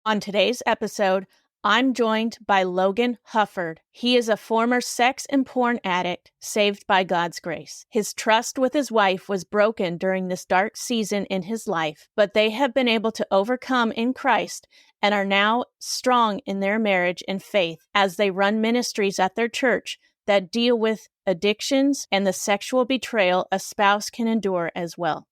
On today's episode, I'm joined by Logan Hufford. He is a former sex and porn addict saved by God's grace. His trust with his wife was broken during this dark season in his life, but they have been able to overcome in Christ and are now strong in their marriage and faith as they run ministries at their church that deal with addictions and the sexual betrayal a spouse can endure as well.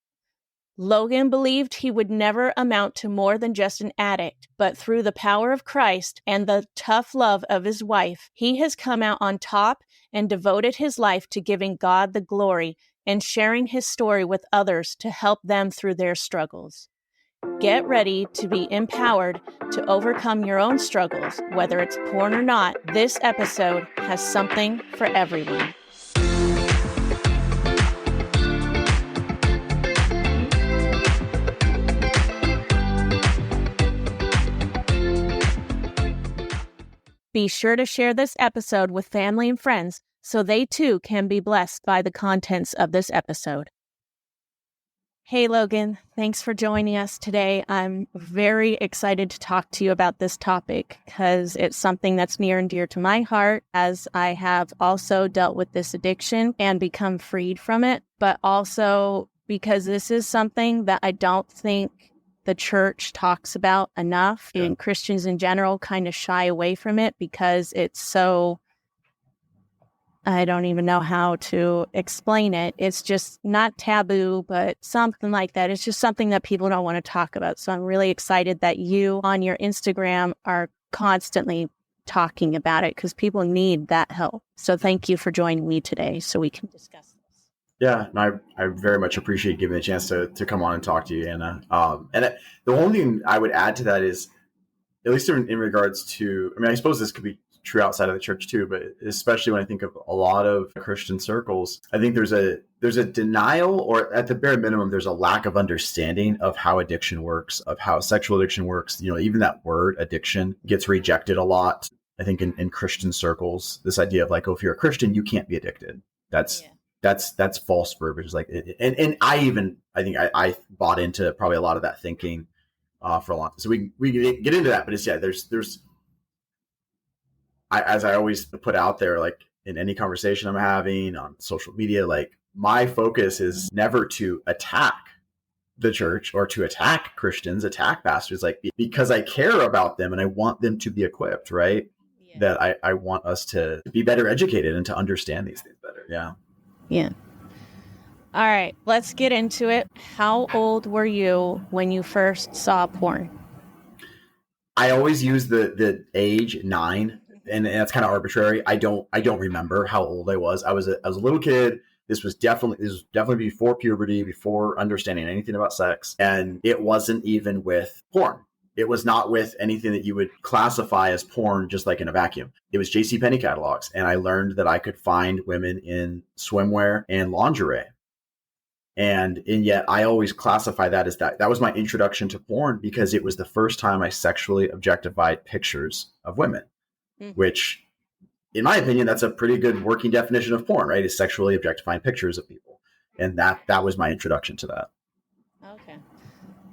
Logan believed he would never amount to more than just an addict, but through the power of Christ and the tough love of his wife, he has come out on top and devoted his life to giving God the glory and sharing his story with others to help them through their struggles. Get ready to be empowered to overcome your own struggles, whether it's porn or not. This episode has something for everyone. Be sure to share this episode with family and friends so they too can be blessed by the contents of this episode. Hey, Logan, thanks for joining us today. I'm very excited to talk to you about this topic because it's something that's near and dear to my heart, as I have also dealt with this addiction and become freed from it, but also because this is something that I don't think the church talks about enough, and Christians in general kind of shy away from it because it's so, I don't even know how to explain it. It's just not taboo, but something like that. It's just something that people don't want to talk about. So I'm really excited that you on your Instagram are constantly talking about it because people need that help. So thank you for joining me today so we can discuss this. Yeah, and I very much appreciate giving me a chance to come on and talk to you, Anna. The only thing I would add to that is, at least in regards to, I mean, I suppose this could be true outside of the church too, but especially when I think of a lot of Christian circles, I think there's a denial, or at the bare minimum, there's a lack of understanding of how addiction works, of how sexual addiction works. You know, even that word addiction gets rejected a lot. I think in Christian circles, this idea of like, oh, if you're a Christian, you can't be addicted. That's false verbiage. Like, and I bought into probably a lot of that thinking for a long time. So we get into that, but it's, as I always put out there, like in any conversation I'm having on social media, like my focus is never to attack the church or to attack Christians, attack pastors, like because I care about them and I want them to be equipped, right? Yeah. That I want us to be better educated and to understand these things better. Yeah. Yeah. All right, let's get into it. How old were you when you first saw porn? I always use the age 9, and that's kind of arbitrary. I don't remember how old I was. I was a little kid. This was definitely before puberty, before understanding anything about sex, and it wasn't even with porn. It was not with anything that you would classify as porn, just like in a vacuum. It was JCPenney catalogs. And I learned that I could find women in swimwear and lingerie. And yet I always classify that as that was my introduction to porn, because it was the first time I sexually objectified pictures of women, which in my opinion, that's a pretty good working definition of porn, right? Is sexually objectifying pictures of people. And that was my introduction to that. Okay.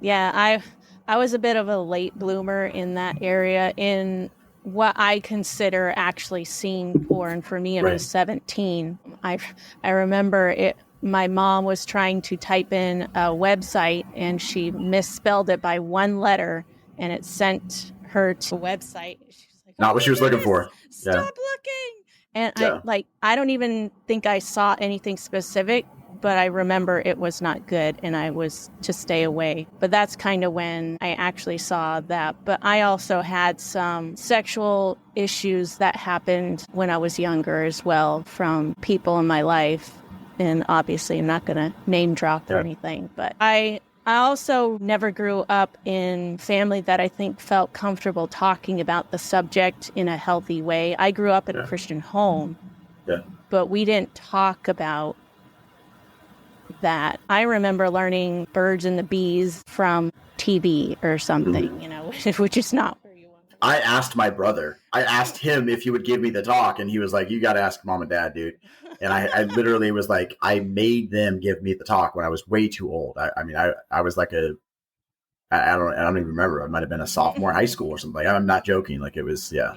Yeah, I was a bit of a late bloomer in that area, in what I consider actually seeing porn. For me, it was 17. I remember it. My mom was trying to type in a website and she misspelled it by one letter, and it sent her to a website. She's like, not what she was looking for. Stop looking. And I don't even think I saw anything specific, but I remember it was not good and I was to stay away. But that's kind of when I actually saw that. But I also had some sexual issues that happened when I was younger as well from people in my life. And obviously I'm not going to name drop or anything, but I also never grew up in family that I think felt comfortable talking about the subject in a healthy way. I grew up in a Christian home, but we didn't talk about that. I remember learning birds and the bees from TV or something, which is not where you want to. I asked my brother. I asked him if he would give me the talk, and he was like, "You got to ask mom and dad, dude." And I literally was like, I made them give me the talk when I was way too old. I was like I don't even remember. I might have been a sophomore in high school or something. Like, I'm not joking. Like, it was, yeah.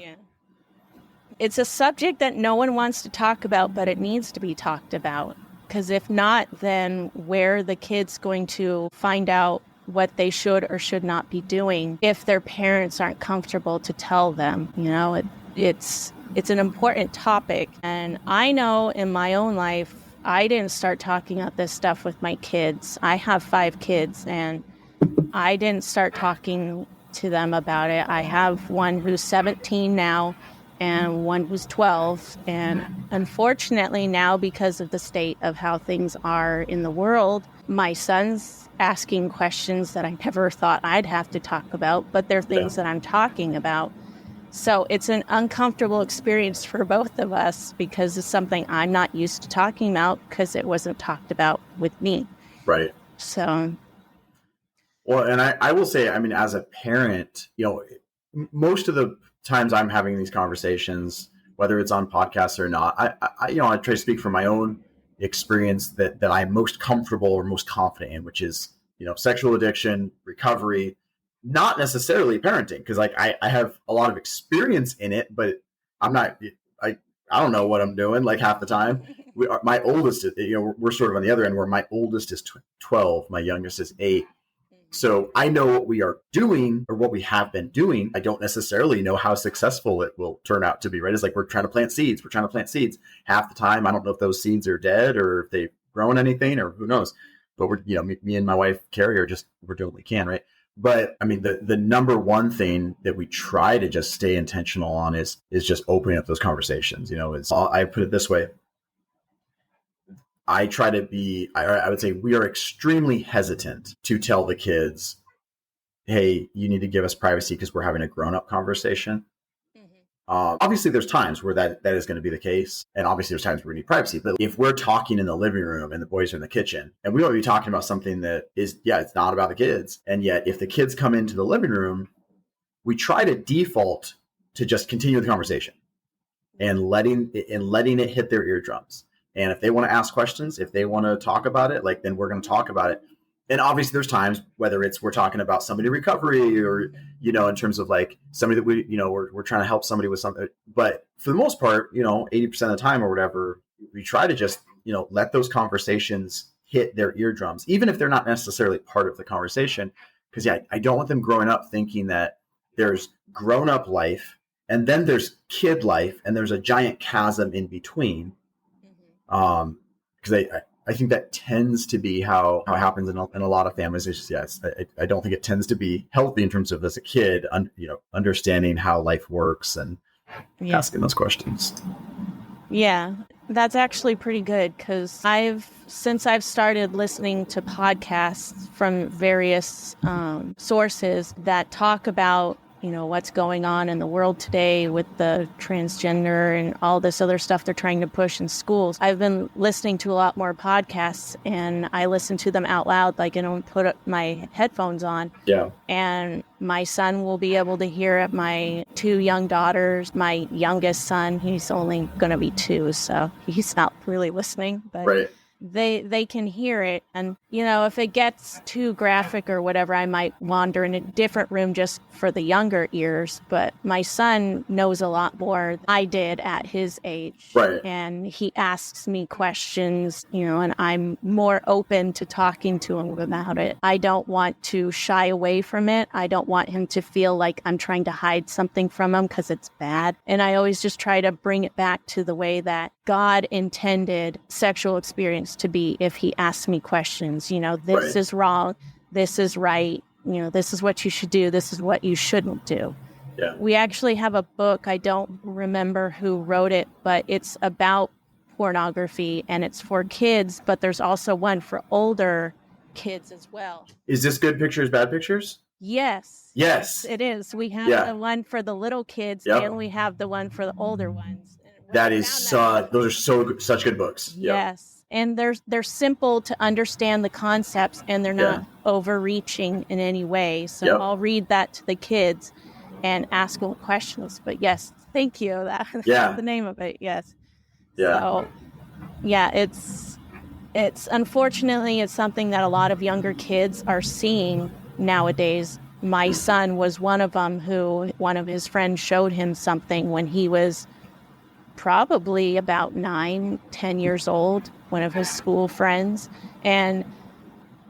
It's a subject that no one wants to talk about, but it needs to be talked about. Because if not, then where are the kids going to find out what they should or should not be doing if their parents aren't comfortable to tell them? You know, it's an important topic. And I know in my own life, I didn't start talking about this stuff with my kids. I have 5 kids, and I didn't start talking to them about it. I have one who's 17 now and one who's 12. And unfortunately now, because of the state of how things are in the world, my son's asking questions that I never thought I'd have to talk about, but they're things that I'm talking about. So it's an uncomfortable experience for both of us because it's something I'm not used to talking about because it wasn't talked about with me. Right. So. Well, and I will say, I mean, as a parent, you know, most of the times I'm having these conversations, whether it's on podcasts or not, I you know, I try to speak from my own experience that I'm most comfortable or most confident in, which is, you know, sexual addiction, recovery, not necessarily parenting. Cause like I have a lot of experience in it, but I'm not, I don't know what I'm doing like half the time. My oldest, you know, we're sort of on the other end where my oldest is 12, my youngest is 8. So I know what we are doing or what we have been doing. I don't necessarily know how successful it will turn out to be, right? It's like we're trying to plant seeds. We're trying to plant seeds. Half the time, I don't know if those seeds are dead or if they've grown anything or who knows. But we're, you know, me and my wife, Carrie, we're doing what we can, right? But I mean, the number one thing that we try to just stay intentional on is just opening up those conversations. You know, I put it this way. I try to be, I would say we are extremely hesitant to tell the kids, hey, you need to give us privacy because we're having a grown-up conversation. Obviously, there's times where that is going to be the case. And obviously, there's times where we need privacy. But if we're talking in the living room and the boys are in the kitchen, and we want to be talking about something that is, yeah, it's not about the kids. And yet, if the kids come into the living room, we try to default to just continue the conversation and letting it hit their eardrums. And if they want to ask questions, if they want to talk about it, like, then we're going to talk about it. And obviously there's times, whether it's we're talking about somebody recovery or, you know, in terms of like somebody that we, you know, we're trying to help somebody with something. But for the most part, you know, 80% of the time or whatever, we try to just, you know, let those conversations hit their eardrums, even if they're not necessarily part of the conversation. Because, yeah, I don't want them growing up thinking that there's grown up life and then there's kid life and there's a giant chasm in between. Because I think that tends to be how it happens in a lot of families. It's just, yes, I don't think it tends to be healthy in terms of as a kid, you know, understanding how life works and asking those questions. Yeah, that's actually pretty good because since I've started listening to podcasts from various sources that talk about, you know, what's going on in the world today with the transgender and all this other stuff they're trying to push in schools. I've been listening to a lot more podcasts and I listen to them out loud, like, you know, put up my headphones on. Yeah. And my son will be able to hear it. My 2 young daughters, my youngest son, he's only going to be 2, so he's not really listening, but right. They can hear it. And, you know, if it gets too graphic or whatever, I might wander in a different room just for the younger ears. But my son knows a lot more than I did at his age. Right. And he asks me questions, you know, and I'm more open to talking to him about it. I don't want to shy away from it. I don't want him to feel like I'm trying to hide something from him because it's bad. And I always just try to bring it back to the way that God intended sexual experience to be if he asks me questions. You know, this is wrong, this is right, you know, this is what you should do, this is what you shouldn't do. Yeah. We actually have a book, I don't remember who wrote it, but it's about pornography and it's for kids, but there's also one for older kids as well. Is this Good Pictures, Bad Pictures? Yes. Yes. It is. We have the one for the little kids and we have the one for the older ones. That is those are such good books. Yes. And they're simple to understand the concepts and they're not overreaching in any way. So I'll read that to the kids and ask them questions. But yes, thank you. That's the name of it. Yes. Yeah. So yeah, it's unfortunately it's something that a lot of younger kids are seeing nowadays. My son was one of them who one of his friends showed him something when he was probably about 9-10 years old, one of his school friends. And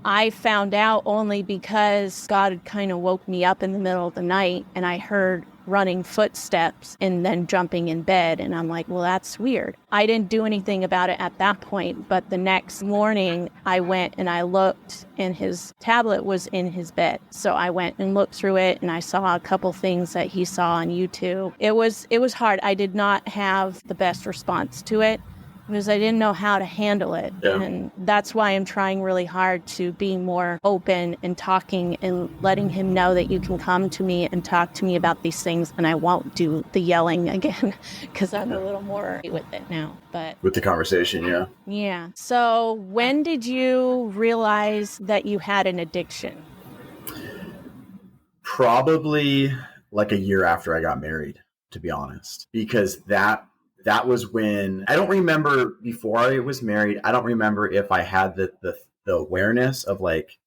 I found out only because God kind of woke me up in the middle of the night and I heard running footsteps and then jumping in bed. And I'm like, well, that's weird. I didn't do anything about it at that point. But the next morning I went and I looked and his tablet was in his bed. So I went and looked through it and I saw a couple things that he saw on YouTube. It was hard. I did not have the best response to it, because I didn't know how to handle it. Yeah. And that's why I'm trying really hard to be more open and talking and letting him know that you can come to me and talk to me about these things, and I won't do the yelling again because I'm a little more with it now. But With the conversation, yeah. Yeah. So when did you realize that you had an addiction? Probably like a year after I got married, to be honest, because that was when, I don't remember before I was married. I don't remember if I had the awareness of like,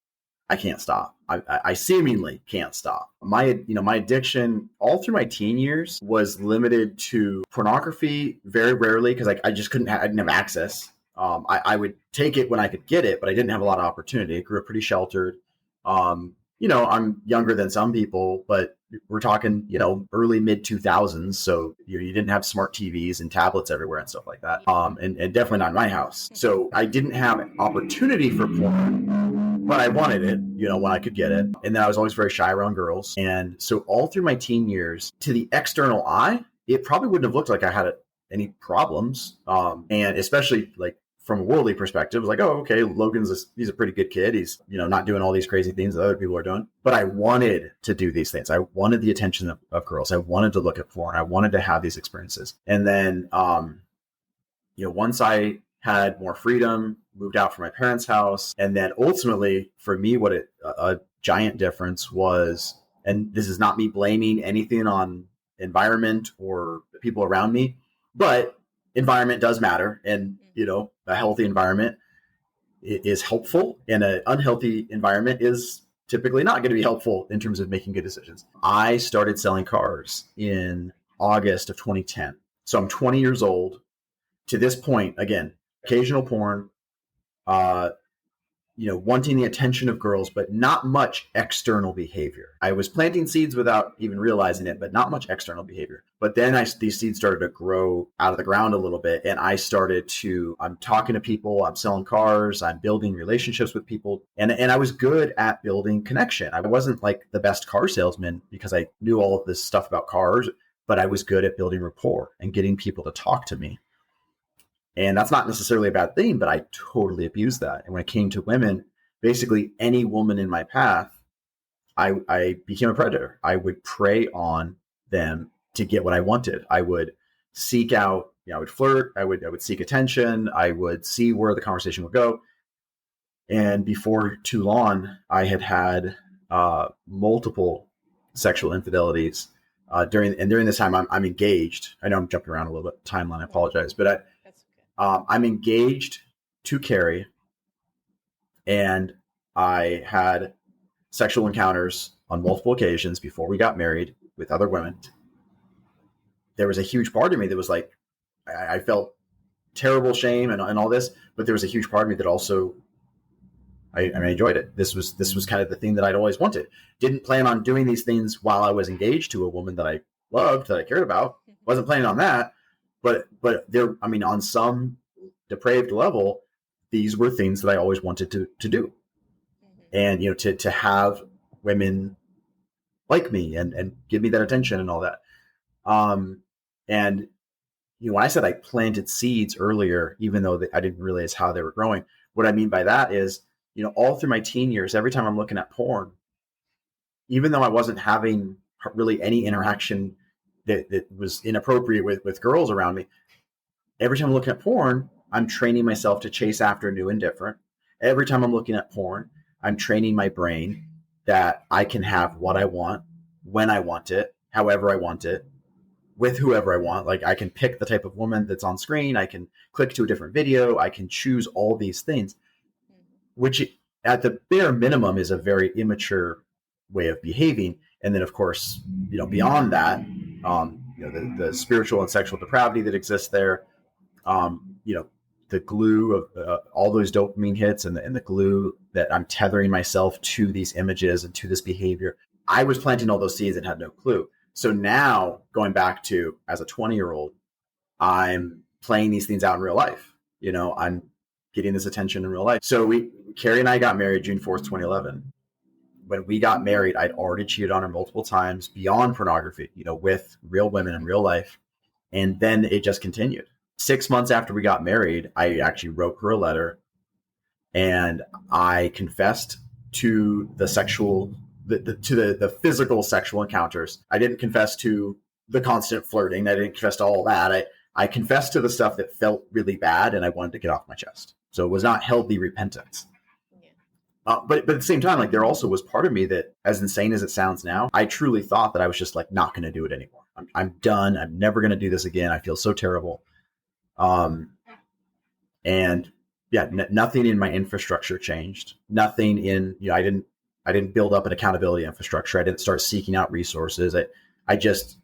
I can't stop. I seemingly can't stop. My addiction all through my teen years was limited to pornography very rarely, because I just I didn't have access. I would take it when I could get it, but I didn't have a lot of opportunity. I grew up pretty sheltered. I'm younger than some people, but we're talking, early mid 2000s. So you didn't have smart TVs and tablets everywhere and stuff like that. And definitely not in my house. So I didn't have an opportunity for porn, but I wanted it, when I could get it. And then I was always very shy around girls. And so all through my teen years, to the external eye, it probably wouldn't have looked like I had any problems. And especially like from a worldly perspective, it was like, oh, okay, he's a pretty good kid. He's, not doing all these crazy things that other people are doing. But I wanted to do these things. I wanted the attention of girls. I wanted to look at porn. I wanted to have these experiences. And then, once I had more freedom, moved out from my parents' house. And then ultimately for me, a giant difference was, and this is not me blaming anything on environment or the people around me, but environment does matter. And, a healthy environment is helpful, and an unhealthy environment is typically not going to be helpful in terms of making good decisions. I started selling cars in August of 2010. So I'm 20 years old. To this point, again, occasional porn, wanting the attention of girls, but not much external behavior. I was planting seeds without even realizing it, but not much external behavior. But then these seeds started to grow out of the ground a little bit. And I'm talking to people, I'm selling cars, I'm building relationships with people. And I was good at building connection. I wasn't like the best car salesman because I knew all of this stuff about cars, but I was good at building rapport and getting people to talk to me. And that's not necessarily a bad thing, but I totally abused that. And when it came to women, basically any woman in my path, I became a predator. I would prey on them to get what I wanted. I would seek out, I would flirt. I would seek attention. I would see where the conversation would go. And before too long, I had multiple sexual infidelities. During this time, I'm engaged. I know I'm jumping around a little bit timeline. I apologize, but I'm engaged to Carrie, and I had sexual encounters on multiple occasions before we got married with other women. There was a huge part of me that was like, I felt terrible shame and all this, but there was a huge part of me that also, I enjoyed it. This was kind of the thing that I'd always wanted. Didn't plan on doing these things while I was engaged to a woman that I loved, that I cared about. Wasn't planning on that. But there, on some depraved level, these were things that I always wanted to do. And, to have women like me and give me that attention and all that. And, when I said I planted seeds earlier, even though I didn't realize how they were growing, what I mean by that is, all through my teen years, every time I'm looking at porn, even though I wasn't having really any interaction that was inappropriate with girls around me, every time I'm looking at porn, I'm training myself to chase after new and different. Every time I'm looking at porn, I'm training my brain that I can have what I want, when I want it, however I want it, with whoever I want. Like I can pick the type of woman that's on screen. I can click to a different video. I can choose all these things, which at the bare minimum is a very immature way of behaving. And then, of course, beyond that, the spiritual and sexual depravity that exists there, the glue of all those dopamine hits and the glue that I'm tethering myself to these images and to this behavior. I was planting all those seeds and had no clue. So now going back to as a 20-year-old, I'm playing these things out in real life. I'm getting this attention in real life. So Carrie and I got married June 4th, 2011. When we got married, I'd already cheated on her multiple times beyond pornography, with real women in real life. And then it just continued. 6 months after we got married, I actually wrote her a letter and I confessed to the physical sexual encounters. I didn't confess to the constant flirting. I didn't confess to all that. I confessed to the stuff that felt really bad and I wanted to get off my chest. So it was not healthy repentance. But at the same time, like, there also was part of me that, as insane as it sounds now, I truly thought that I was just like not going to do it anymore. I'm done. I'm never going to do this again. I feel so terrible. And yeah, nothing in my infrastructure changed. Nothing in, I didn't build up an accountability infrastructure. I didn't start seeking out resources. I just,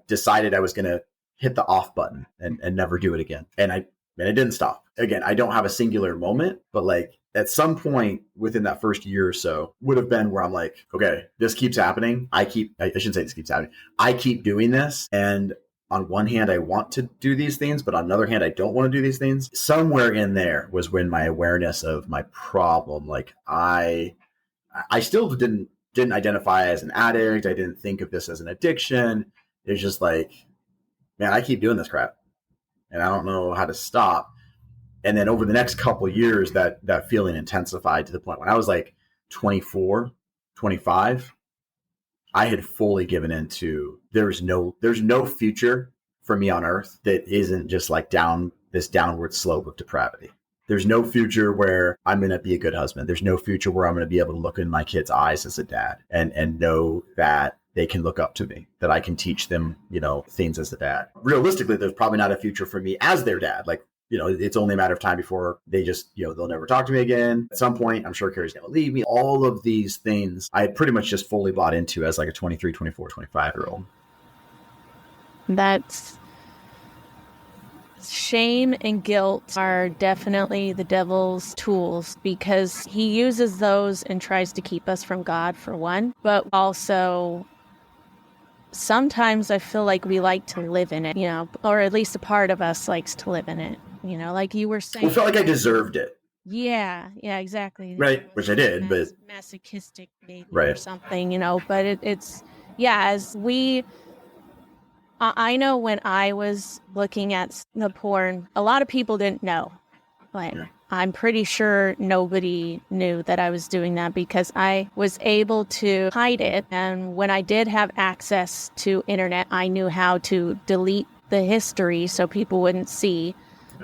decided I was going to hit the off button and never do it again. And I didn't stop. Again, I don't have a singular moment, but like at some point within that first year or so would have been where I'm like, okay, this keeps happening. I shouldn't say this keeps happening. I keep doing this. And on one hand, I want to do these things, but on the other hand, I don't want to do these things. Somewhere in there was when my awareness of my problem, like I still didn't identify as an addict. I didn't think of this as an addiction. It's just like, man, I keep doing this crap and I don't know how to stop. And then over the next couple of years, that feeling intensified to the point when I was like 24, 25, I had fully given into there's no future for me on earth that isn't just like this downward slope of depravity. There's no future where I'm going to be a good husband. There's no future where I'm going to be able to look in my kids' eyes as a dad and know that they can look up to me, that I can teach them, things as a dad. Realistically, there's probably not a future for me as their dad. Like, it's only a matter of time before they just, they'll never talk to me again. At some point, I'm sure Carrie's going to leave me. All of these things I pretty much just fully bought into as like a 23, 24, 25-year-old. That's shame and guilt are definitely the devil's tools because he uses those and tries to keep us from God, for one, but also sometimes I feel like we like to live in it, or at least a part of us likes to live in it, like you were saying. I felt like I deserved it. Yeah, exactly. Right, which I did, but masochistic maybe right. Or something, but it's as we. I know when I was looking at the porn, a lot of people didn't know. Like, I'm pretty sure nobody knew that I was doing that because I was able to hide it. And when I did have access to internet, I knew how to delete the history so people wouldn't see.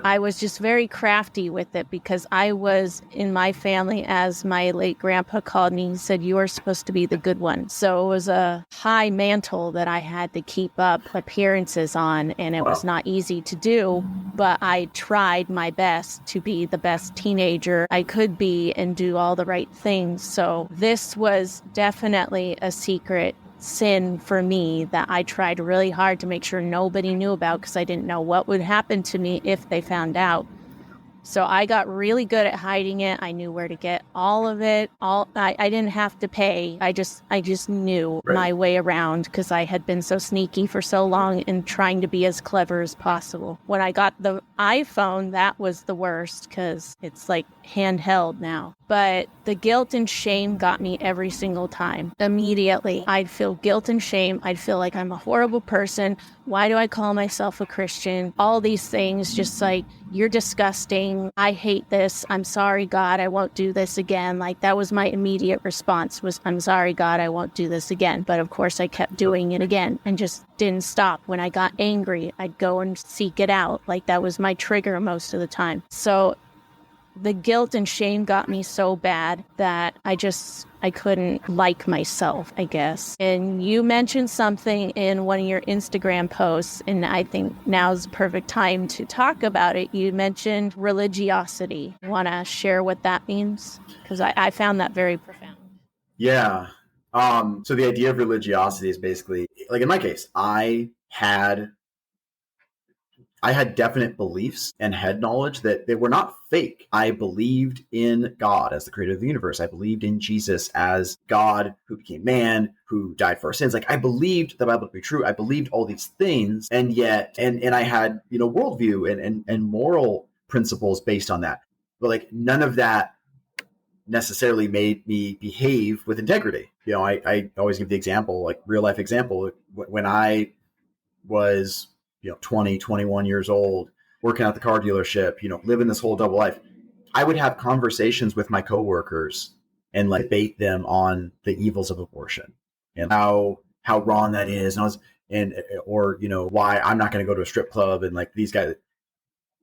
I was just very crafty with it because I was in my family, as my late grandpa called me, he said, you are supposed to be the good one. So it was a high mantle that I had to keep up appearances on, and it was not easy to do, but I tried my best to be the best teenager I could be and do all the right things. So this was definitely a secret sin for me that I tried really hard to make sure nobody knew about because I didn't know what would happen to me if they found out. So I got really good at hiding it. I knew where to get all of it. I didn't have to pay. I just knew my way around because I had been so sneaky for so long and trying to be as clever as possible. When I got the iPhone, that was the worst because it's like handheld now. But the guilt and shame got me every single time. Immediately, I'd feel guilt and shame. I'd feel like I'm a horrible person. Why do I call myself a Christian? All these things, just like, you're disgusting. I hate this. I'm sorry, God. I won't do this again. Like, that was my immediate response was, I'm sorry, God. I won't do this again. But of course, I kept doing it again and just didn't stop. When I got angry, I'd go and seek it out. Like, that was my trigger most of the time. So the guilt and shame got me so bad that I couldn't like myself, I guess. And you mentioned something in one of your Instagram posts, and I think now's the perfect time to talk about it. You mentioned religiosity. Want to share what that means? Because I found that very profound. Yeah. So the idea of religiosity is basically, like in my case, I had definite beliefs and head knowledge that they were not fake. I believed in God as the creator of the universe. I believed in Jesus as God who became man, who died for our sins. Like I believed the Bible to be true. I believed all these things, and yet, and I had, worldview and moral principles based on that. But like none of that necessarily made me behave with integrity. I always give the example, like real life example, when I was 20, 21 years old, working at the car dealership, living this whole double life, I would have conversations with my coworkers and like debate them on the evils of abortion and how wrong that is, or why I'm not going to go to a strip club, and like these guys,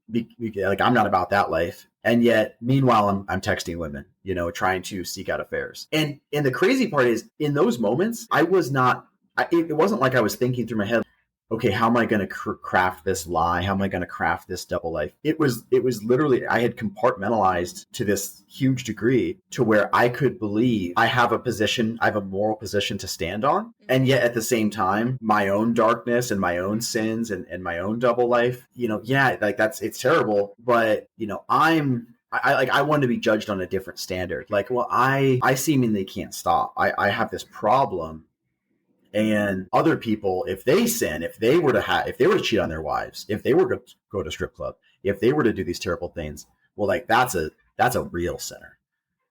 like I'm not about that life. And yet, meanwhile, I'm texting women, trying to seek out affairs. And the crazy part is, in those moments, I was not. It wasn't like I was thinking through my head, okay, how am I going to craft this lie? How am I going to craft this double life? It was literally, I had compartmentalized to this huge degree to where I could believe I have a moral position to stand on. And yet at the same time, my own darkness and my own sins and my own double life, it's terrible. But, I want to be judged on a different standard. Like, well, I seemingly can't stop. I have this problem. And other people, if they sin, if they were to cheat on their wives, if they were to go to strip club, if they were to do these terrible things, well, like that's a real sinner.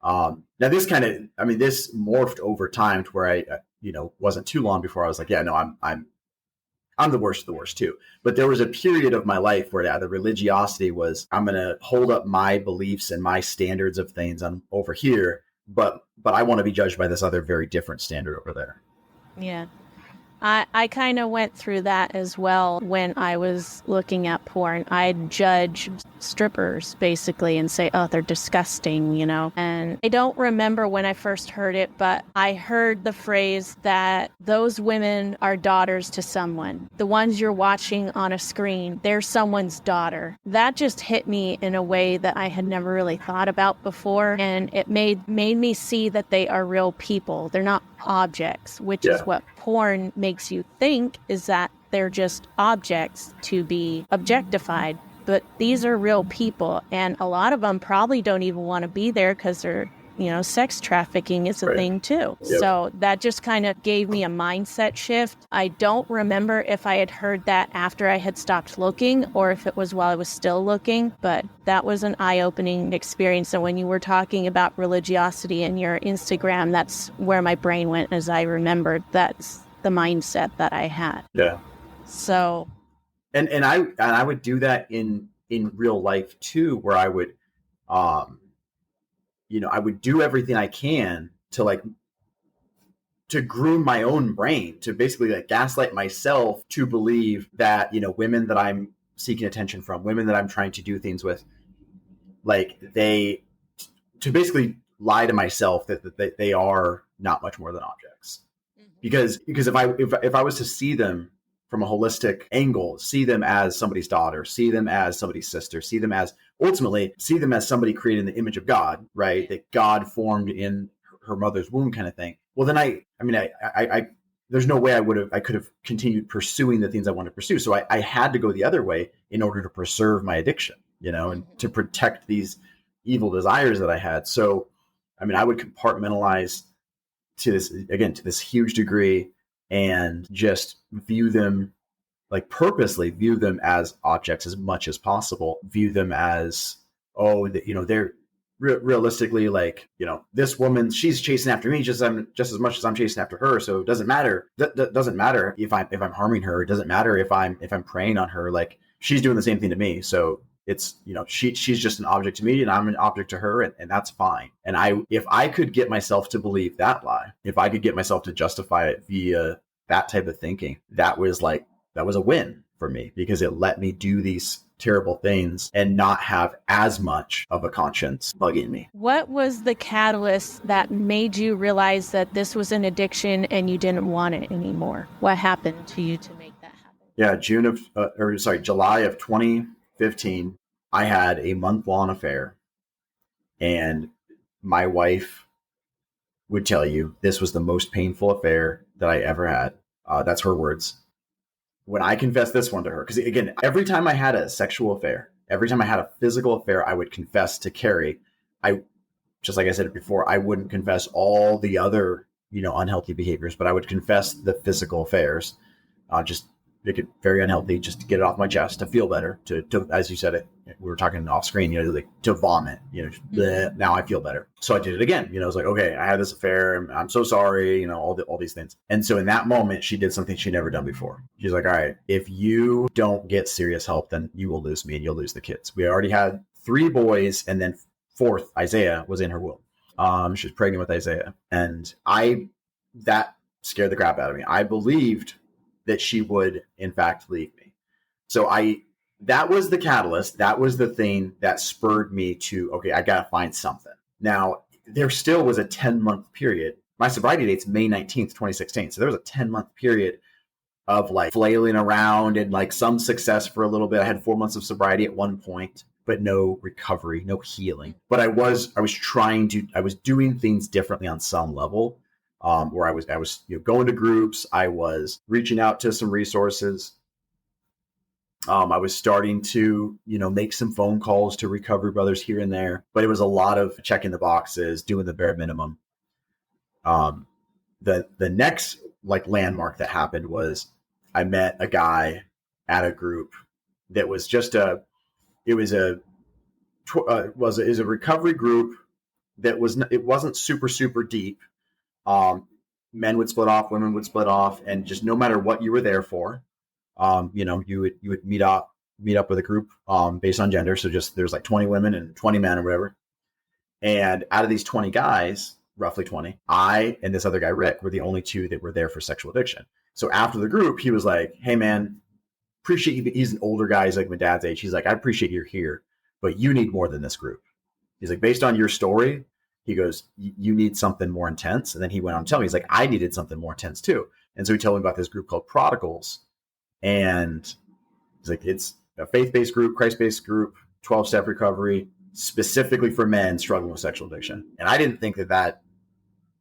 Now this this morphed over time to where I, wasn't too long before I was like, yeah, no, I'm the worst of the worst too. But there was a period of my life where the religiosity was, I'm going to hold up my beliefs and my standards of things on over here, but I want to be judged by this other very different standard over there. Yeah. I kind of went through that as well when I was looking at porn. I'd judge strippers basically and say, oh, they're disgusting, And I don't remember when I first heard it, but I heard the phrase that those women are daughters to someone. The ones you're watching on a screen, they're someone's daughter. That just hit me in a way that I had never really thought about before. And it made me see that they are real people. They're not objects, which is what porn makes you think, is that they're just objects to be objectified. But these are real people, and a lot of them probably don't even want to be there because they're, sex trafficking is a thing too. Yep. So that just kind of gave me a mindset shift. I don't remember if I had heard that after I had stopped looking or if it was while I was still looking, but that was an eye-opening experience. So when you were talking about religiosity in your Instagram, that's where my brain went as I remembered that's the mindset that I had. Yeah. So... And I would do that in real life too, where I would, I would do everything I can to groom my own brain, to basically like gaslight myself to believe that, women that I'm seeking attention from, women that I'm trying to do things with, like to basically lie to myself that they are not much more than objects. Because if I was to see them from a holistic angle, see them as somebody's daughter, see them as somebody's sister, see them as somebody created in the image of God, right? That God formed in her mother's womb kind of thing. Well, then I there's no way I could have continued pursuing the things I wanted to pursue. So I had to go the other way in order to preserve my addiction, and to protect these evil desires that I had. So, I would compartmentalize to this huge degree and just purposely view them as objects as much as possible, view them as, they're realistically, this woman, she's chasing after me just as much as I'm chasing after her. So it doesn't matter. That doesn't matter if I'm harming her. It doesn't matter if I'm preying on her. Like, she's doing the same thing to me. So it's, she's just an object to me and I'm an object to her, and that's fine. And if I could get myself to believe that lie, if I could get myself to justify it via that type of thinking, that was a win for me, because it let me do these terrible things and not have as much of a conscience bugging me. What was the catalyst that made you realize that this was an addiction and you didn't want it anymore? What happened to you to make that happen? Yeah, July of 2015, I had a month-long affair, and my wife would tell you this was the most painful affair that I ever had. That's her words. When I confessed this one to her, because again, every time I had a sexual affair, every time I had a physical affair, I would confess to Carrie. Just like I said before, I wouldn't confess all the other, unhealthy behaviors, but I would confess the physical affairs. Just make it very unhealthy, just to get it off my chest, to feel better, to as you said it, we were talking off screen, like to vomit, bleh, now I feel better. So I did it again, I was like, okay, I had this affair, I'm so sorry, all these things. And so in that moment, she did something she'd never done before. She's like, all right, if you don't get serious help, then you will lose me and you'll lose the kids. We already had 3 boys, and then 4th, Isaiah, was in her womb. She was pregnant with Isaiah. And that scared the crap out of me. I believed that she would, in fact, leave me. So that was the catalyst. That was the thing that spurred me to, okay, I got to find something. Now, there still was a 10-month period. My sobriety date's May 19th, 2016. So there was a 10-month period of like flailing around and like some success for a little bit. I had 4 months of sobriety at one point, but no recovery, no healing. But I was doing things differently on some level. Where I was going to groups, I was reaching out to some resources. I was starting to, make some phone calls to Recovery Brothers here and there, but it was a lot of checking the boxes, doing the bare minimum. The next like landmark that happened was I met a guy at a group that was just a recovery group that wasn't super, super deep. Men would split off, women would split off, and just no matter what you were there for, you would meet up with a group based on gender. So just there's like 20 women and 20 men or whatever. And out of these 20 guys, roughly 20, I and this other guy, Rick, were the only 2 that were there for sexual addiction. So after the group, he was like, hey man, appreciate you. He's an older guy. He's like my dad's age. He's like, I appreciate you're here, but you need more than this group. He's like, based on your story, he goes, you need something more intense. And then he went on to tell me, he's like, I needed something more intense too. And so he told me about this group called Prodigals. And he's like, it's a faith-based group, Christ-based group, 12-step recovery, specifically for men struggling with sexual addiction. And I didn't think that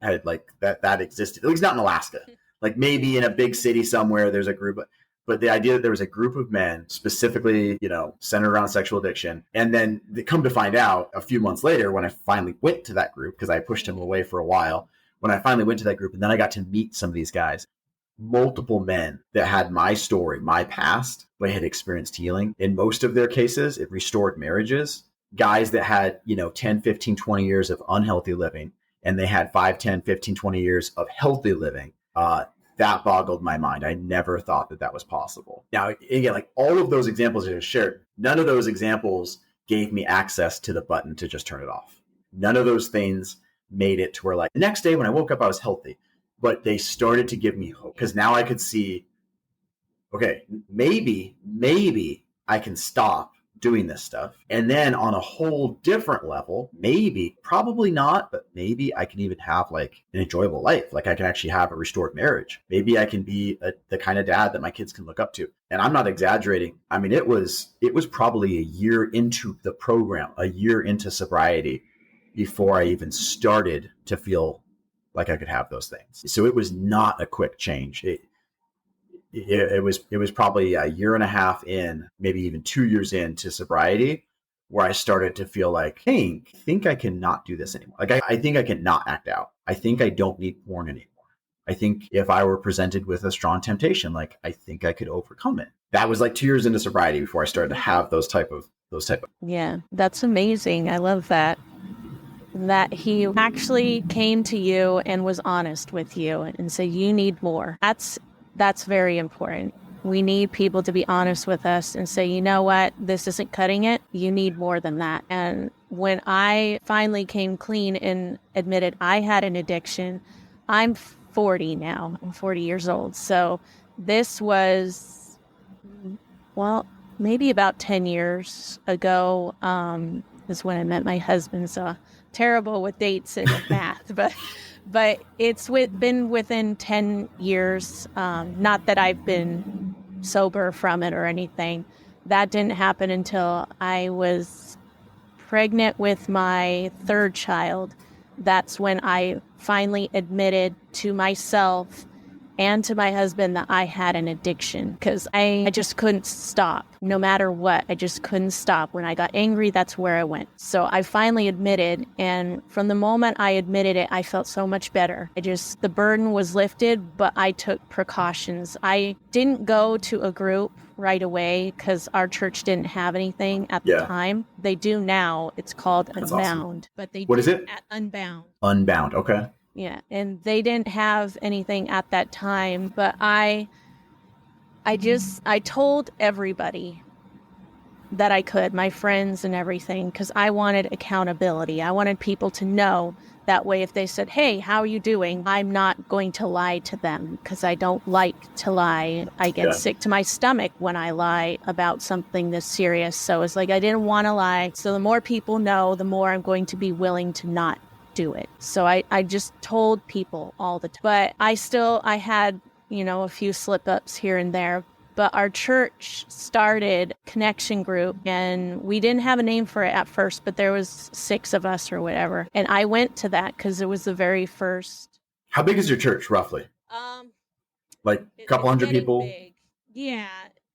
had like that existed, at least not in Alaska. Like maybe in a big city somewhere, there's a group, but the idea that there was a group of men specifically, centered around sexual addiction. And then they come to find out a few months later when I finally went to that group, because I pushed him away for a while, when I finally went to that group, and then I got to meet some of these guys, multiple men that had my story, my past, but had experienced healing. In most of their cases, it restored marriages. Guys that had, 10, 15, 20 years of unhealthy living, and they had 5, 10, 15, 20 years of healthy living. That boggled my mind. I never thought that was possible. Now, again, like all of those examples I just shared, none of those examples gave me access to the button to just turn it off. None of those things made it to where like the next day when I woke up, I was healthy, but they started to give me hope, because now I could see, okay, maybe I can stop doing this stuff. And then on a whole different level, probably not, but maybe I can even have like an enjoyable life. Like I can actually have a restored marriage. Maybe I can be the kind of dad that my kids can look up to. And I'm not exaggerating. I mean, it was probably a year into the program, a year into sobriety, before I even started to feel like I could have those things. So it was not a quick change. It was probably a year and a half in, maybe even 2 years into sobriety, where I started to feel like, hey, I think I can not do this anymore. Like I think I can not act out. I think I don't need porn anymore. I think if I were presented with a strong temptation, like I think I could overcome it. That was like 2 years into sobriety before I started to have those type of. Yeah, that's amazing. I love that he actually came to you and was honest with you and said, you need more. That's very important. We need people to be honest with us and say, you know what, this isn't cutting it. You need more than that. And when I finally came clean and admitted I had an addiction, I'm 40 now. I'm 40 years old. So this was, maybe about 10 years ago is when I met my husband. So terrible with dates and math, but it's been within 10 years. Not that I've been sober from it or anything. That didn't happen until I was pregnant with my 3rd child. That's when I finally admitted to myself and to my husband that I had an addiction, because I just couldn't stop. No matter what, I just couldn't stop. When I got angry, that's where I went. So I finally admitted, and from the moment I admitted it, I felt so much better. The burden was lifted, but I took precautions. I didn't go to a group right away because our church didn't have anything at the time. They do now. It's called Unbound. Awesome. But they What is it? At Unbound. Unbound. Okay. Yeah, and they didn't have anything at that time, but I told everybody that I could, my friends and everything, because I wanted accountability. I wanted people to know that way if they said, hey, how are you doing? I'm not going to lie to them, because I don't like to lie. I get sick to my stomach when I lie about something this serious. So it's like I didn't want to lie. So the more people know, the more I'm going to be willing to not do it. So I just told people all the time. But I had, a few slip-ups here and there. But our church started Connection Group, and we didn't have a name for it at first, but there was 6 of us or whatever. And I went to that because it was the very first. How big is your church, roughly? Like a couple hundred people? Big. Yeah.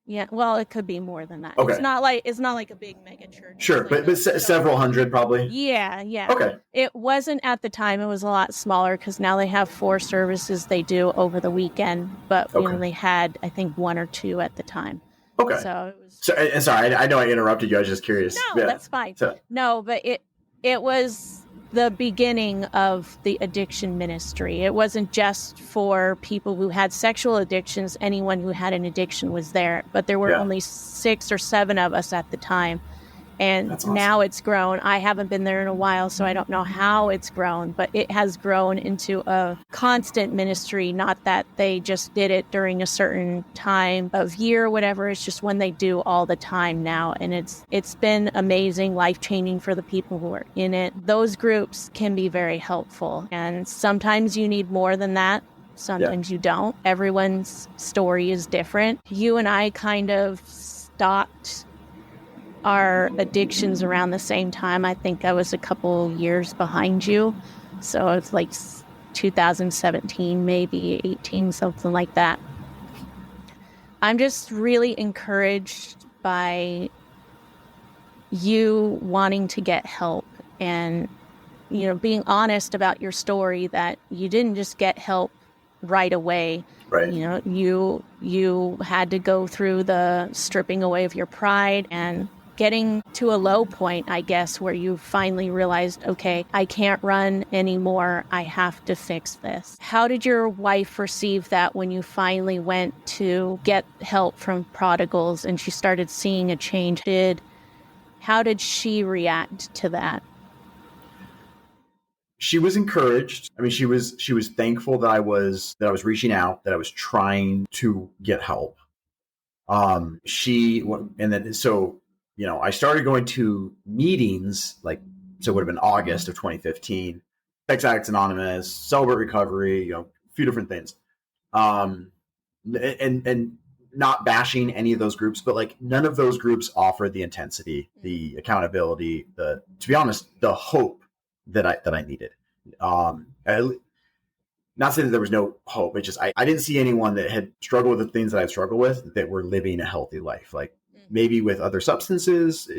Yeah, well, it could be more than that. Okay. It's not like a big mega church. Sure, like but several hundred probably. Yeah. Okay. It wasn't at the time. It was a lot smaller because now they have 4 services they do over the weekend, but we only had, I think, 1 or 2 at the time. Okay. So it was. Sorry, I know I interrupted you. I was just curious. No, that's fine. No, but it was the beginning of the addiction ministry. It wasn't just for people who had sexual addictions. Anyone who had an addiction was there, but there were only 6 or 7 of us at the time. And awesome. Now it's grown. I haven't been there in a while, so I don't know how it's grown, but it has grown into a constant ministry. Not that they just did it during a certain time of year or whatever. It's just when they do all the time now. And it's been amazing, life-changing for the people who are in it. Those groups can be very helpful. And sometimes you need more than that. Sometimes you don't. Everyone's story is different. You and I kind of stopped our addictions around the same time. I think I was a couple years behind you. So it's like 2017, maybe 18, something like that. I'm just really encouraged by you wanting to get help and, being honest about your story, that you didn't just get help right away. Right. You had to go through the stripping away of your pride and getting to a low point, I guess, where you finally realized, okay, I can't run anymore. I have to fix this. How did your wife receive that when you finally went to get help from prodigals and she started seeing a change? How did she react to that? She was encouraged. I mean, she was thankful that I was reaching out, that I was trying to get help. I started going to meetings, so it would have been August of 2015, Sex Addicts Anonymous, Celebrate Recovery, a few different things. And not bashing any of those groups, but none of those groups offered the intensity, the accountability, to be honest, the hope that I needed. Not saying that there was no hope. It's just, I didn't see anyone that had struggled with the things that I struggled with that were living a healthy life. Maybe with other substances,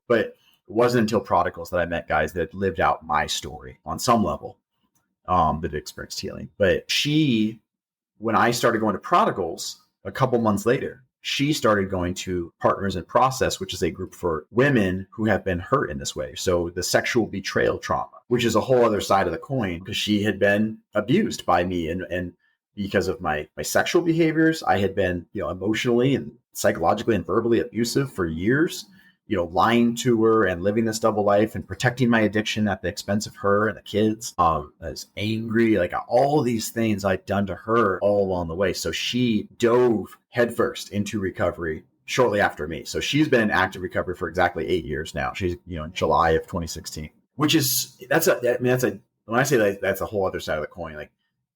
but it wasn't until prodigals that I met guys that lived out my story on some level, that experienced healing. But when I started going to prodigals a couple months later, she started going to Partners in Process, which is a group for women who have been hurt in this way. So the sexual betrayal trauma, which is a whole other side of the coin, because she had been abused by me. And because of my sexual behaviors, I had been, emotionally and psychologically and verbally abusive for years, lying to her and living this double life and protecting my addiction at the expense of her and the kids. I was angry, all these things I'd done to her all along the way. So she dove headfirst into recovery shortly after me. So she's been in active recovery for exactly 8 years now. She's, in July of 2016, when I say that, that's a whole other side of the coin.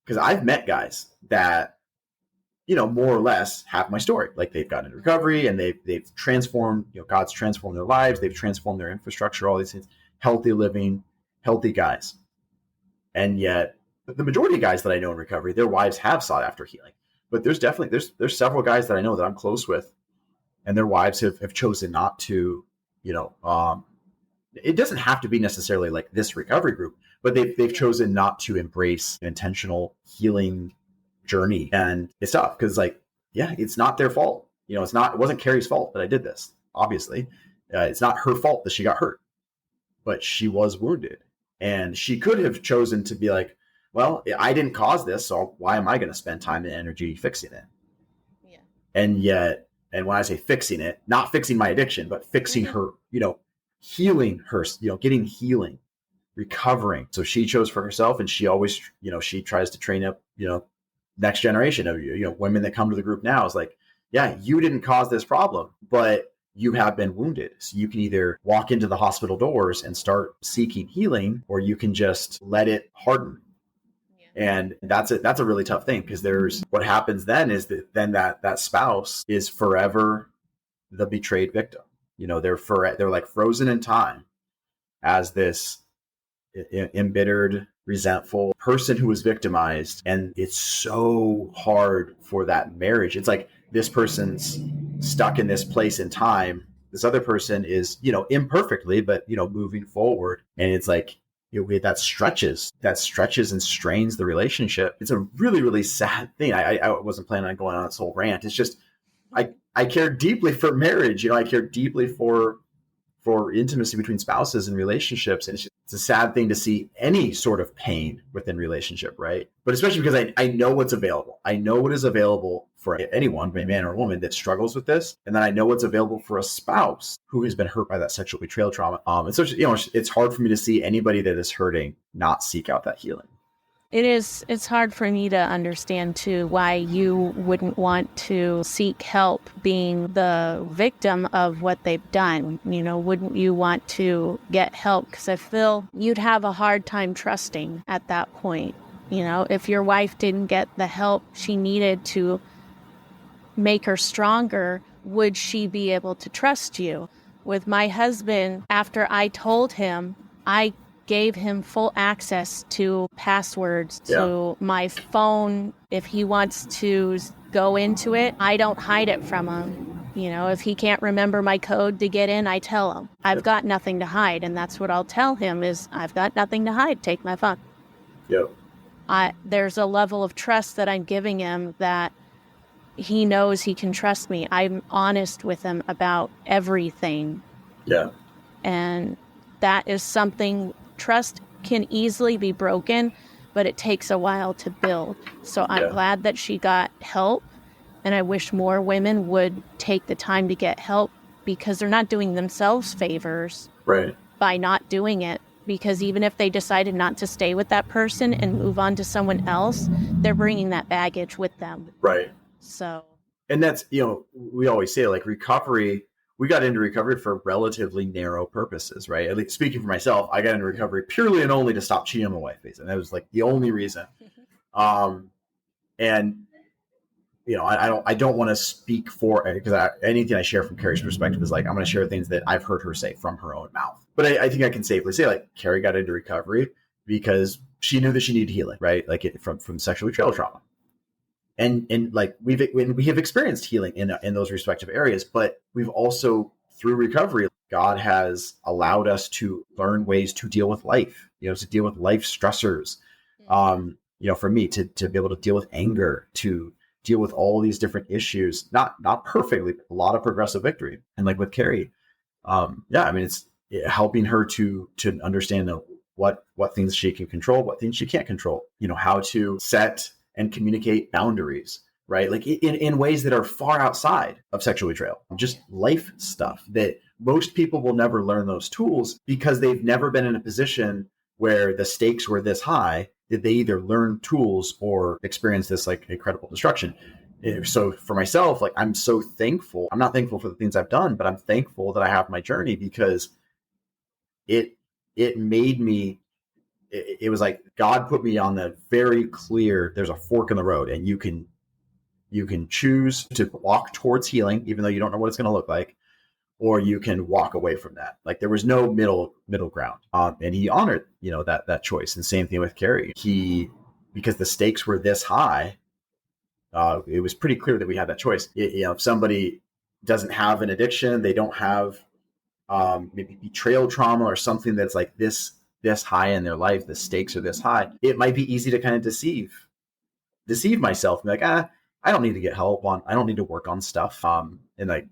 Because I've met guys that, more or less have my story. They've gotten into recovery and they've transformed, God's transformed their lives. They've transformed their infrastructure, all these things, healthy living, healthy guys. And yet the majority of guys that I know in recovery, their wives have sought after healing. But there's definitely there's several guys that I know that I'm close with, and their wives have chosen not to, it doesn't have to be necessarily like this recovery group, but they've chosen not to embrace an intentional healing journey. And it's tough because it's not their fault. It wasn't Carrie's fault that I did this. Obviously, it's not her fault that she got hurt, but she was wounded, and she could have chosen to be like, well, I didn't cause this, so why am I going to spend time and energy fixing it? Yeah. And when I say fixing it, not fixing my addiction, but fixing her, healing her, getting healing, recovering. So she chose for herself, and she always, she tries to train up, next generation of, women that come to the group now is like, yeah, you didn't cause this problem, but you have been wounded. So you can either walk into the hospital doors and start seeking healing, or you can just let it harden. And that's a really tough thing, because what happens then is that spouse is forever the betrayed victim. They're like frozen in time as this embittered, resentful person who was victimized. And it's so hard for that marriage. It's like this person's stuck in this place in time. This other person is, imperfectly, but, moving forward. And it's like, that stretches and strains the relationship. It's a really, really sad thing. I wasn't planning on going on this whole rant. It's just, I care deeply for marriage. I care deeply for intimacy between spouses and relationships. And it's a sad thing to see any sort of pain within relationship, right? But especially because I know what's available. I know what is available for anyone, man or woman, that struggles with this. And then I know what's available for a spouse who has been hurt by that sexual betrayal trauma. And so, it's hard for me to see anybody that is hurting not seek out that healing. It's hard for me to understand too why you wouldn't want to seek help being the victim of what they've done. Wouldn't you want to get help? Because I feel you'd have a hard time trusting at that point. If your wife didn't get the help she needed to make her stronger, would she be able to trust you? With my husband, after I told him, I gave him full access to passwords to my phone. If he wants to go into it, I don't hide it from him. If he can't remember my code to get in, I tell him. I've got nothing to hide, and that's what I'll tell him is, I've got nothing to hide. Take my phone. Yep. There's a level of trust that I'm giving him that he knows he can trust me. I'm honest with him about everything. Yeah. And that is something. Trust can easily be broken, but it takes a while to build. So I'm glad that she got help, and I wish more women would take the time to get help, because they're not doing themselves favors by not doing it. Because even if they decided not to stay with that person and move on to someone else, they're bringing that baggage with them. Right. So. And that's, we always say, like, recovery, we got into recovery for relatively narrow purposes, right? At least speaking for myself, I got into recovery purely and only to stop cheating on my wife. And that was like the only reason. And I don't want to speak for, because anything I share from Carrie's perspective is like, I'm going to share things that I've heard her say from her own mouth. But I think I can safely say, like, Carrie got into recovery because she knew that she needed healing, right? Like from sexual betrayal trauma. And like we have experienced healing in those respective areas, but we've also, through recovery, God has allowed us to learn ways to deal with life, to deal with life stressors. For me to be able to deal with anger, to deal with all these different issues, not perfectly, a lot of progressive victory. And like with Carrie, it's helping her to understand what things she can control, what things she can't control, how to set and communicate boundaries, right? Like in ways that are far outside of sexual betrayal, just life stuff that most people will never learn those tools because they've never been in a position where the stakes were this high that they either learn tools or experience this like incredible destruction. So for myself, like, I'm so thankful. I'm not thankful for the things I've done, but I'm thankful that I have my journey, because it made me, it was like God put me on the very clear, there's a fork in the road, and you can choose to walk towards healing, even though you don't know what it's going to look like, or you can walk away from that. Like, there was no middle ground. And he honored, that choice. And same thing with Carrie. He because the stakes were this high, it was pretty clear that we had that choice. If somebody doesn't have an addiction, they don't have maybe betrayal trauma or something that's like this high in their life, the stakes are this high, it might be easy to kind of deceive myself and be like, I don't need to get help on, I don't need to work on stuff. And like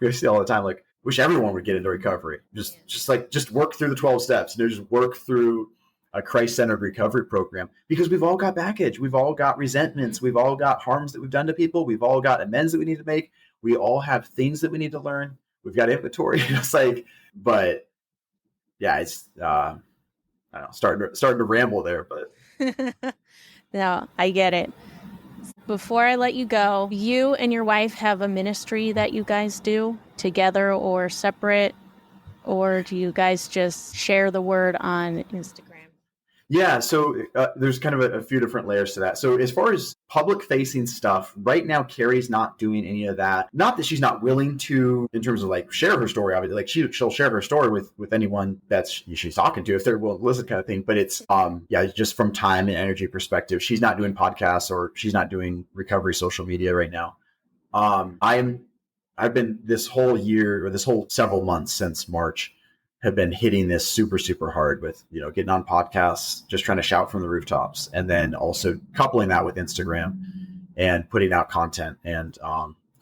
we see all the time, like, wish everyone would get into recovery. Just work through the 12 steps, just work through a Christ-centered recovery program, because we've all got baggage. We've all got resentments. We've all got harms that we've done to people. We've all got amends that we need to make. We all have things that we need to learn. We've got inventory. It's like, but yeah, it's, I don't know, starting to ramble there, but. No, I get it. Before I let you go, you and your wife have a ministry that you guys do together or separate, or do you guys just share the word on Instagram? Yeah, so there's kind of a few different layers to that. So as far as public-facing stuff, right now, Carrie's not doing any of that. Not that she's not willing to, in terms of like share her story. Obviously, like she'll share her story with anyone that she's talking to if they're willing to listen, kind of thing. But it's just from time and energy perspective, she's not doing podcasts or she's not doing recovery social media right now. I've been this whole year, or this whole several months since March, have been hitting this super, super hard with, getting on podcasts, just trying to shout from the rooftops, and then also coupling that with Instagram and putting out content. And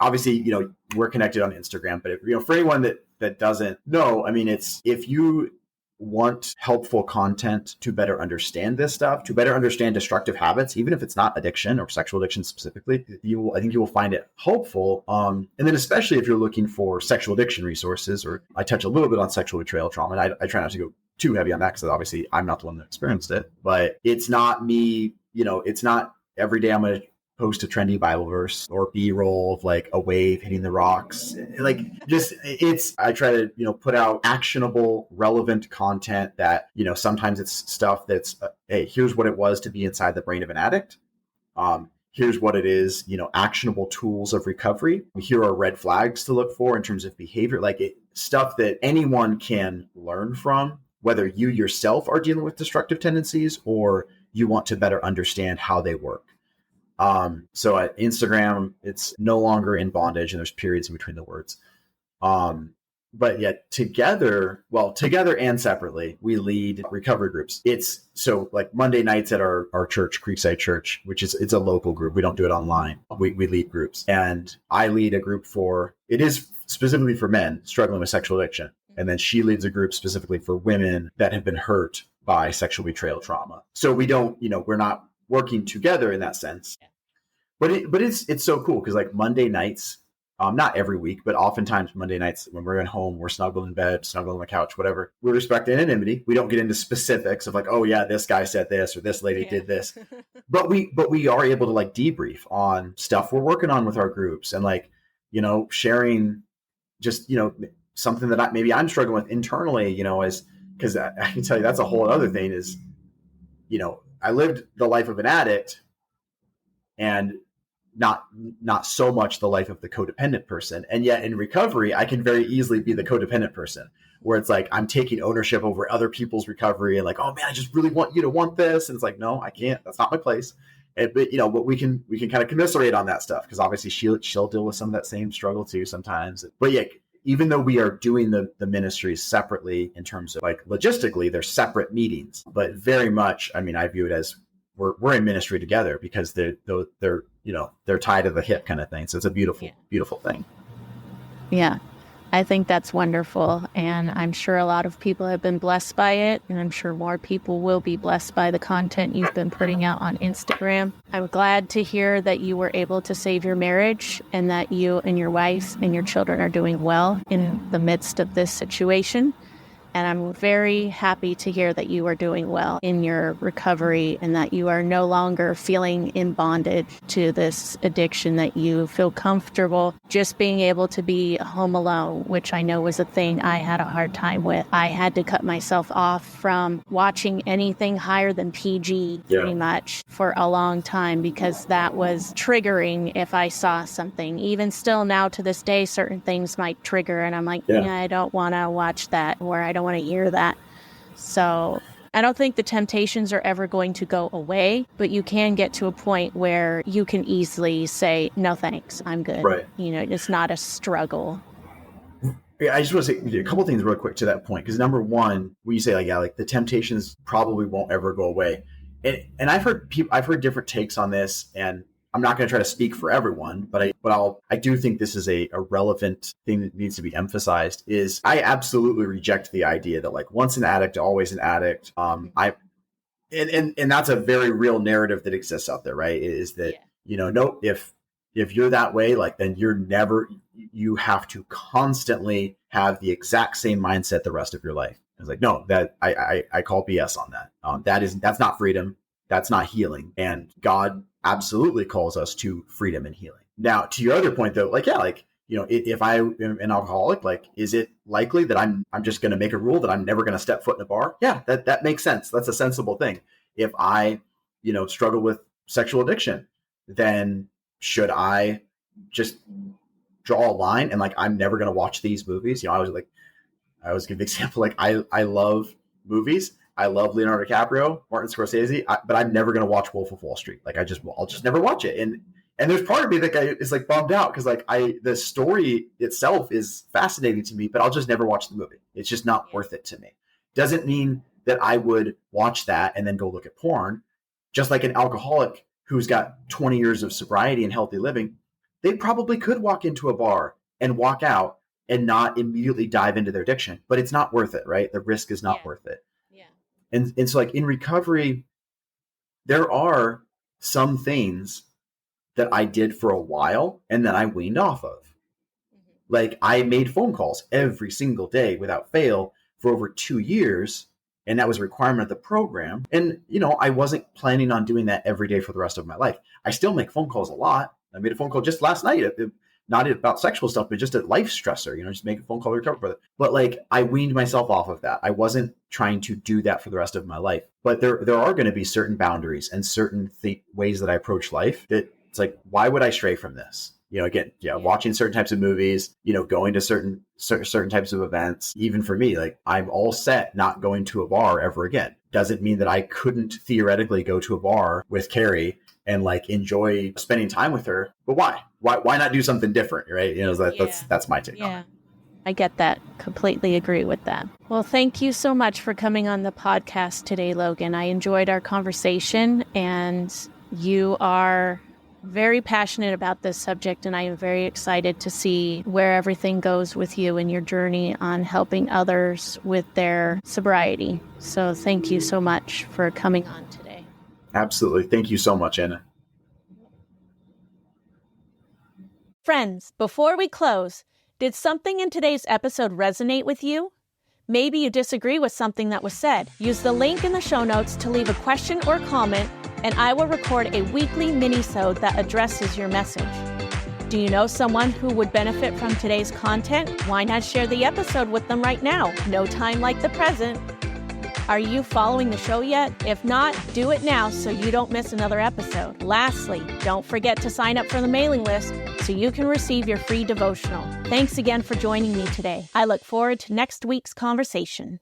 obviously, we're connected on Instagram, but for anyone that doesn't know, I mean, it's, if you want helpful content to better understand this stuff, to better understand destructive habits, even if it's not addiction or sexual addiction specifically, I think you will find it helpful. And then especially if you're looking for sexual addiction resources, or I touch a little bit on sexual betrayal trauma, and I try not to go too heavy on that because obviously I'm not the one that experienced it, but it's not me, it's not every day I'm going to post a trendy Bible verse or B-roll of like a wave hitting the rocks. Like, I try to, put out actionable, relevant content that, sometimes it's stuff that's, hey, here's what it was to be inside the brain of an addict. Here's what it is, actionable tools of recovery. Here are red flags to look for in terms of behavior, stuff that anyone can learn from, whether you yourself are dealing with destructive tendencies or you want to better understand how they work. So at Instagram, it's no longer in bondage, and there's periods in between the words. But yet together and separately, we lead recovery groups. It's so like Monday nights at our church, Creekside Church, it's a local group. We don't do it online. We lead groups, and I lead a group it is specifically for men struggling with sexual addiction. And then she leads a group specifically for women that have been hurt by sexual betrayal trauma. So we don't, we're not working together in that sense, but it's so cool because like Monday nights, not every week, but oftentimes Monday nights when we're at home, we're snuggled in bed, snuggled on the couch, whatever. We respect anonymity. We don't get into specifics of like, oh yeah, this guy said this or this lady did this, but we are able to like debrief on stuff we're working on with our groups, and like, sharing just, something that maybe I'm struggling with internally, because I can tell you that's a whole other thing is, I lived the life of an addict and not so much the life of the codependent person. And yet in recovery, I can very easily be the codependent person, where it's like, I'm taking ownership over other people's recovery and like, oh man, I just really want you to want this. And it's like, no, I can't, that's not my place. But we can kind of commiserate on that stuff, because obviously she'll deal with some of that same struggle too sometimes. But yeah, even though we are doing the ministries separately in terms of like logistically, they're separate meetings, but very much, I mean, I view it as we're in ministry together because they're tied to the hip kind of thing. So it's a beautiful thing. Yeah. I think that's wonderful. And I'm sure a lot of people have been blessed by it. And I'm sure more people will be blessed by the content you've been putting out on Instagram. I'm glad to hear that you were able to save your marriage and that you and your wife and your children are doing well in the midst of this situation. And I'm very happy to hear that you are doing well in your recovery and that you are no longer feeling in bondage to this addiction, that you feel comfortable just being able to be home alone, which I know was a thing I had a hard time with. I had to cut myself off from watching anything higher than PG pretty much for a long time, because that was triggering if I saw something. Even still now to this day, certain things might trigger and I'm like, I don't want to watch that, or I don't want to hear that. So I don't think the temptations are ever going to go away, but you can get to a point where you can easily say, no, thanks, I'm good. Right. It's not a struggle. Yeah, I just want to say a couple things real quick to that point. Because number one, when you say like the temptations probably won't ever go away. And I've heard different takes on this, and I'm not going to try to speak for everyone, but I do think this is a relevant thing that needs to be emphasized. Is I absolutely reject the idea that like once an addict, always an addict. And that's a very real narrative that exists out there, right? Is that no, if you're that way, like then you have to constantly have the exact same mindset the rest of your life. It's like, no, that I call BS on that. That's not freedom. That's not healing. And God absolutely calls us to freedom and healing. Now, to your other point though, if I am an alcoholic, like, is it likely that I'm just going to make a rule that I'm never going to step foot in a bar? Yeah, that makes sense. That's a sensible thing. If I, struggle with sexual addiction, then should I just draw a line and like, I'm never going to watch these movies? I was give an example. Like I love movies. I love Leonardo DiCaprio, Martin Scorsese, but I'm never going to watch Wolf of Wall Street. Like I'll just never watch it. And there's part of me that is like bummed out because like the story itself is fascinating to me, but I'll just never watch the movie. It's just not worth it to me. Doesn't mean that I would watch that and then go look at porn. Just like an alcoholic who's got 20 years of sobriety and healthy living, they probably could walk into a bar and walk out and not immediately dive into their addiction, but it's not worth it, right? The risk is not worth it. Yeah. And so like in recovery, there are some things that I did for a while and then I weaned off of. Mm-hmm. Like I made phone calls every single day without fail for over 2 years. And that was a requirement of the program. And, I wasn't planning on doing that every day for the rest of my life. I still make phone calls a lot. I made a phone call just last night, not about sexual stuff, but just a life stressor, just make a phone call to recover for it. But like I weaned myself off of that. I wasn't trying to do that for the rest of my life. But there are going to be certain boundaries and certain ways that I approach life that it's like, why would I stray from this? Watching certain types of movies, going to certain types of events. Even for me, like I'm all set not going to a bar ever again. Doesn't mean that I couldn't theoretically go to a bar with Carrie and like enjoy spending time with her. But why? Why not do something different, right? That's my take on it. I get that. Completely agree with that. Well, thank you so much for coming on the podcast today, Logan. I enjoyed our conversation, and you are very passionate about this subject, and I am very excited to see where everything goes with you in your journey on helping others with their sobriety. So thank you so much for coming on today. Absolutely. Thank you so much, Anna. Friends, before we close, did something in today's episode resonate with you? Maybe you disagree with something that was said. Use the link in the show notes to leave a question or comment, and I will record a weekly mini-sode that addresses your message. Do you know someone who would benefit from today's content? Why not share the episode with them right now? No time like the present. Are you following the show yet? If not, do it now so you don't miss another episode. Lastly, don't forget to sign up for the mailing list so you can receive your free devotional. Thanks again for joining me today. I look forward to next week's conversation.